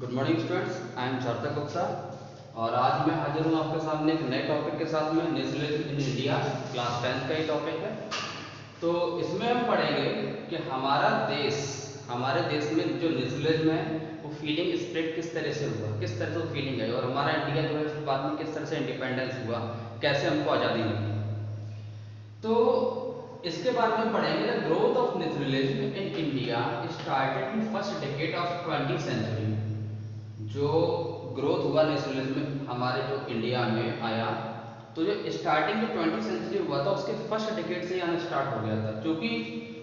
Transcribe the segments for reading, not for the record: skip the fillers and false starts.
Good morning students, I am सार्थक गुप्ता और आज मैं हाजिर हूँ आपके सामने एक नए टॉपिक के साथ में नेशनलिज्म इन इंडिया। क्लास 10 का ही टॉपिक है। तो इसमें हम पढ़ेंगे कि हमारे देश में जो नेशनलिज्म है वो फीलिंग स्प्रेड किस तरह से हुआ, किस तरह से वो फीलिंग है और हमारा इंडिया जो है फिर बाद में किस तरह से इंडिपेंडेंस हुआ, कैसे हमको आज़ादी मिली। तो इसके बारे में पढ़ेंगे। The growth of nationalism in India started in first decade of 20th century. जो ग्रोथ हुआ नेशनलिज्म हमारे जो इंडिया में आया, तो जो स्टार्टिंग जो 20th सेंचुरी हुआ था उसके फर्स्ट डिकेड से आना स्टार्ट हो गया था, क्योंकि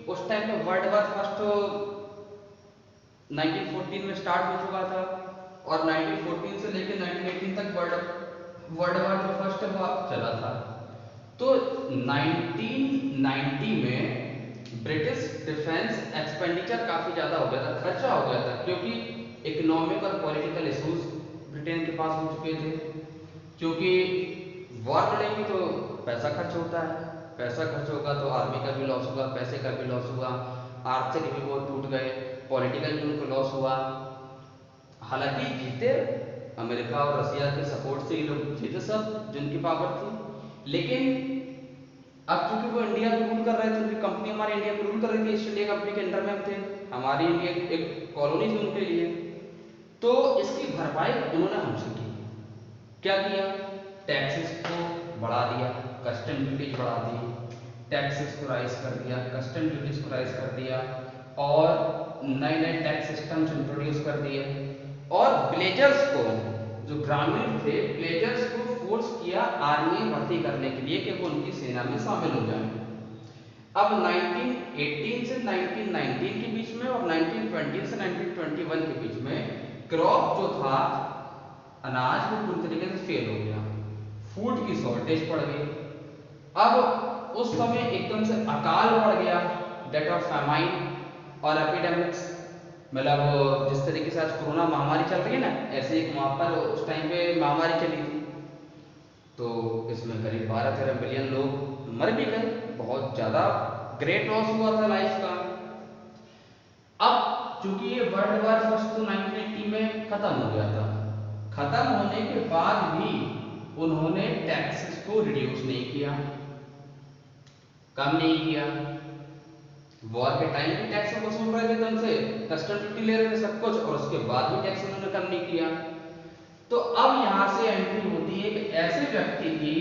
उस टाइम पे वर्ल्ड वार फर्स्ट 1914 में स्टार्ट हो चुका था और 1914 से लेकर 1918 तक वर्ल्ड वर्ल्ड वार जो फर्स्ट हुआ चला था। तो 1990 में ब्रिटिश डिफेंस एक्सपेंडिचर काफ़ी ज़्यादा हो गया था, खर्चा हो गया था, क्योंकि इकोनॉमिक और पॉलिटिकल इश्यूज ब्रिटेन के पास हो चुके थे। क्योंकि वॉर लड़ेंगे तो पैसा खर्च होता है, पैसा खर्च होगा तो आर्मी का भी लॉस होगा, पैसे का भी लॉस हुआ, आर्थिक भी वो टूट गए, पॉलिटिकल भी उनको लॉस हुआ। हालांकि जीते अमेरिका और रसिया के सपोर्ट से ये लोग जीते सब जिनकी पावर थी, लेकिन अब चूंकि वो इंडिया को रूल कर रहे थे, उनकी कंपनी हमारे इंडिया को रूल कर रही थी, ईस्ट इंडिया कंपनी के अंडर में हम थे, हमारी इंडिया एक कॉलोनी थी उनके लिए। तो इसकी भरपाई उन्होंने हमसे की। क्या किया? टैक्सेस को बढ़ा दिया, कस्टम ड्यूटीज बढ़ा दी, टैक्सेस को राइज कर दिया, कस्टम ड्यूटीज को राइज कर दिया और नए नए टैक्स सिस्टम्स इंट्रोड्यूस कर दिए। और विलेजर्स को, जो ग्रामीण थे, विलेजर्स को फोर्स किया आर्मी में भर्ती करने के लिए कि वो उनकी सेना में शामिल हो जाएं। अब 1918 से 1919 के बीच में और 1920 से 1921 के बीच में क्रॉप जो था, अनाज, वो पूरी तरीके से फेल हो गया, फूड की शॉर्टेज पड़ गई। अब उस समय एकदम से अकाल पड़ गया, डेट ऑफ फैमाइन और एपिडेमिक्स। मतलब जिस तरीके से आज कोरोना महामारी चल रही है ना, ऐसे एक वहां पर उस टाइम पे महामारी चली थी। तो इसमें करीब 12-13 मिलियन लोग मर भी गए, बहुत ज्यादा ग्रेट लॉस हुआ था लाइफ का। अब चूंकि ये वर्ल्ड वार फर्स्ट तो 1980 में खत्म हो गया था, खत्म होने के बाद भी उन्होंने टैक्सेस को रिड्यूस नहीं किया, कम नहीं किया। वॉर के टाइम भी टैक्स वसूल रहे थे तुमसे, कस्टम ड्यूटी ले रहे थे सब कुछ, और उसके बाद भी टैक्स उन्होंने कम नहीं किया। तो अब यहां से एंट्री होती है एक ऐसे व्यक्ति की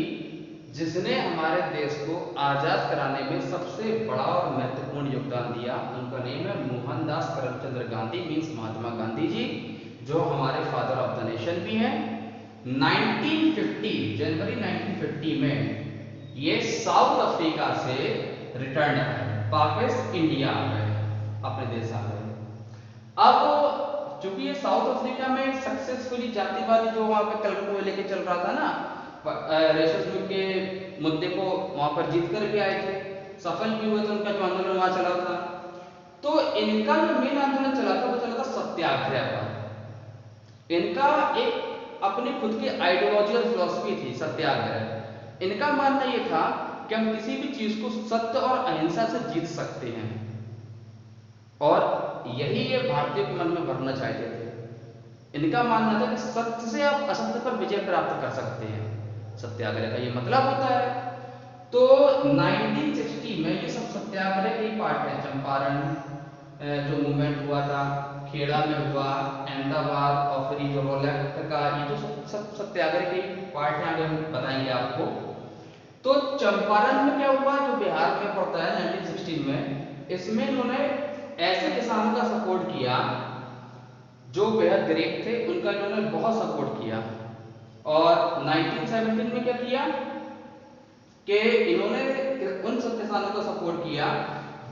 जिसने हमारे देश को आजाद कराने में सबसे बड़ा और महत्वपूर्ण योगदान दिया। उनका नेम है मोहनदास करमचंद्र गांधी, मीन्स महात्मा गांधी जी, जो हमारे फादर ऑफ द नेशन भी हैं। 1950 जनवरी 1950 में ये साउथ अफ्रीका से रिटर्न आए, वापस इंडिया आ गए, अपने देश आ गए। अब चूंकि ये साउथ अफ्रीका में सक्सेसफुली जातिवादी जो वहां पे कलम को लेके चल रहा था ना, रेसिज्म के मुद्दे को वहां पर जीत कर भी आए थे, सफल भी हुए थे, उनका जो आंदोलन वहां चला था। तो इनका जो मेन आंदोलन चला था वो चला था सत्याग्रह पर। इनका एक अपनी खुद की आइडियोलॉजी और फिलॉसफी थी सत्याग्रह। इनका मानना यह था कि हम किसी भी चीज को सत्य और अहिंसा से जीत सकते हैं, और यही ये भारतीयों के मन में भरना चाहते थे। इनका मानना था कि सत्य से आप असत्य पर विजय प्राप्त कर सकते हैं, सत्याग्रह का ये मतलब होता है। तो 1960 में ये सब सत्याग्रह के पार्ट है। चंपारण जो मूवमेंट हुआ था, खेड़ा में हुआ, अहमदाबाद, ऑफरी, जो रोलेक्ट का, ये जो सब सत्याग्रह के पार्ट हैं, आगे हम बताएंगे आपको। तो चंपारण में क्या हुआ, जो बिहार में पड़ता है, 1916 में, इसमें इन्होंने ऐसे किसानों का सपोर्ट किया जो बेहद गरीब थे, उनका इन्होंने बहुत सपोर्ट किया। और 1917 में क्या किया कि इन्होंने उन सब किसानों का सपोर्ट किया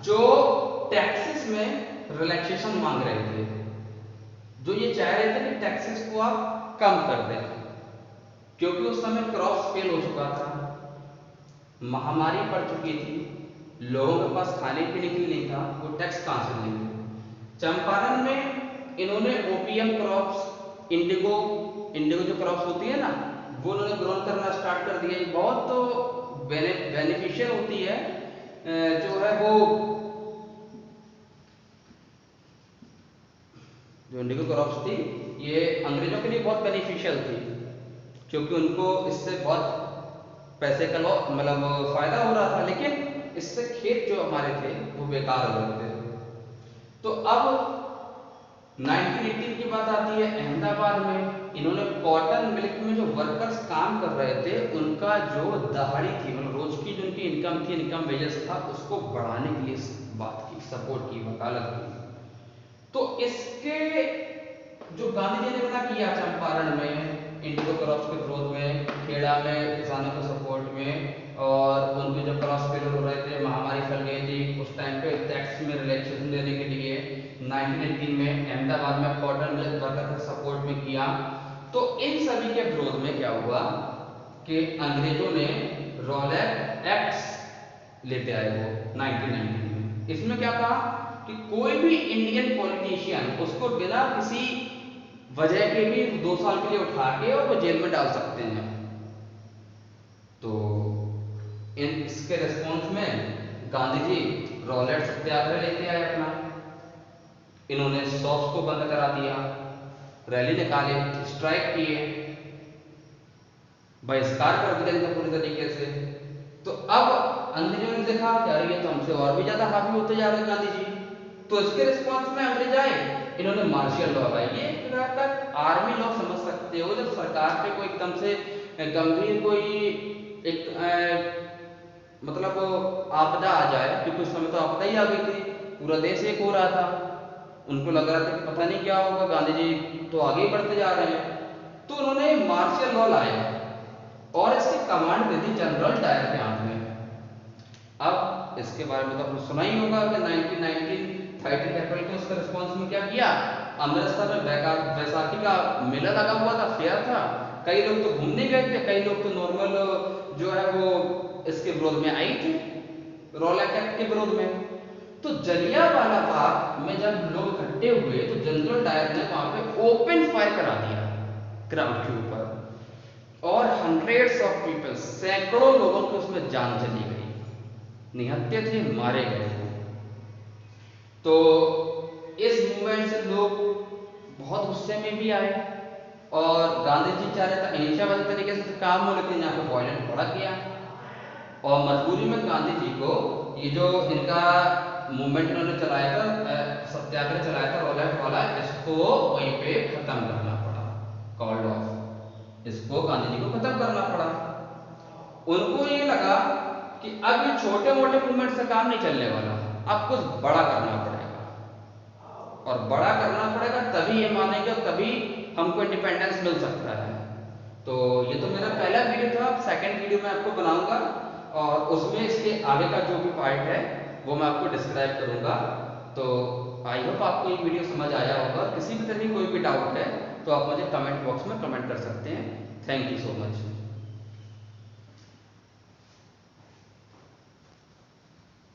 जो टैक्सेस में रिलैक्सेशन मांग रहे थे, जो ये चाह रहे थे कि टैक्सेस को आप कम कर दें, क्योंकि उस समय क्रॉप्स फेल हो चुका था, महामारी पड़ चुकी थी, लोगों के पास खाने पीने के लिए नहीं था, वो टैक्स कहां से देंगे। चंपारण में इन्होंने ओपीएम क्रॉप्स, इंडिगो, इंडिगो जो क्रॉप्स होती है ना, वो उन्होंने ग्रो करना स्टार्ट कर दिया। बहुत तो बेनिफिशियल होती है, जो है वो जो इंडिगो क्रॉप्स थी ये अंग्रेजों के लिए बहुत बेनिफिशियल थी, क्योंकि उनको इससे बहुत पैसे का मतलब फायदा हो रहा था, लेकिन इससे खेत जो हमारे थे वो बेकार हो रहे थे। तो अब 1918 की बात आती है अहमदाबाद में, इन्होंने कॉटन मिल्क में जो वर्कर्स काम कर रहे थे उनका जो दहाड़ी थी, मतलब रोज की जो उनकी इनकम थी, इनकम वेजेस था, उसको बढ़ाने के लिए बात की, सपोर्ट की, वकालत की। तो इसके जो गांधी जी ने बना किया चंपारण में इंडिगो क्रॉप्स के विरोध में, खेड़ा में किसानों के सपोर्ट में, और उनके जब क्रॉस फेलियर हो रहे थे, महामारी फैल गई थी, उस टाइम पे टैक्स में रिलैक्सेशन देने के लिए 1918 में अहमदाबाद में कॉटन मिल्क वर्कर के सपोर्ट में किया। तो इन सभी के विरोध में क्या हुआ कि अंग्रेजों ने रॉलेट एक्ट्स लेते आए वो 1919 में। इसमें क्या कहा कि कोई भी इंडियन पॉलिटिशियन उसको बिना किसी वजह के भी 2 साल के लिए उठा के और वो जेल में डाल सकते हैं। तो इसके रिस्पॉन्स में गांधी जी रॉलेट सत्याग्रह लेते आए अपना। इन्होंने शॉप्स को बंद करा दिया, रैली निकाली, स्ट्राइक किए, बहिष्कार कर दिया इनका पूरी तरीके से। तो अब अंग्रेजों ने देखा कि अरे ये तो हमसे और भी ज्यादा हावी होते जा रहे हैं गांधी जी, तो इसके रिस्पॉन्स में अंग्रेज आए, इन्होंने मार्शल लॉ लाया। ये एक तरह का आर्मी लॉ समझ सकते हो, जब सरकार पे कोई एकदम से गंभीर कोई एक मतलब आपदा आ जाए, क्योंकि उस समय तो आपदा ही आ गई थी, पूरा देश एक हो रहा था, उनको लग रहा था कि पता नहीं क्या होगा, गांधी जी तो आगे ही बढ़ते जा रहे हैं, तो उन्होंने मार्शल लॉ लाया और इसकी कमांड दे दी जनरल डायर के हाथ में। अब इसके बारे में तो आपने सुना ही होगा कि 1919 13 अप्रैल को उसका रिस्पॉन्स में क्या किया, अमृतसर में बैसाखी का मेला लगा हुआ था, फेयर था, कई लोग तो घूमने गए थे, कई लोग तो नॉर्मल जो है वो इसके विरोध में आई थी, रॉलेट एक्ट के विरोध में। तो जलियांवाला बाग में जब लोग इकट्ठे हुए तो जनरल डायर ने वहां पे ओपन फायर करा दिया क्राउड के ऊपर, और हंड्रेड्स ऑफ पीपल, सैकड़ों लोगों की उसमें जान चली गई, निहत्थे थे, मारे गए थे। तो इस मूवमेंट से लोग बहुत गुस्से में भी आए, और गांधी जी चाह रहे थे अहिंसावादी तरीके से काम हो, लेकिन यहाँ पे वायलेंट बड़ा किया, और मजबूरी में गांधी जी को ये जो इनका मूवमेंट इन्होंने चलाया था, सत्याग्रह चलाया था रॉलेट वाला, इसको वहीं पे खत्म करना पड़ा, कॉल्ड ऑफ, इसको गांधी जी को खत्म करना पड़ा। उनको ये लगा कि अब ये छोटे मोटे मूवमेंट से काम नहीं चलने वाला, अब कुछ बड़ा करना पड़ेगा, और बड़ा करना पड़ेगा तभी ये मानेंगे, तभी हमको इंडिपेंडेंस मिल सकता है। तो ये तो मेरा पहला वीडियो था, सेकंड वीडियो मैं आपको बनाऊंगा, और उसमें इसके आगे का जो भी पार्ट है वो मैं आपको डिस्क्राइब करूंगा। तो आई होप आपको ये वीडियो समझ आया होगा। किसी भी तरह की कोई भी डाउट है तो आप मुझे कमेंट बॉक्स में कमेंट कर सकते हैं। Thank you so much.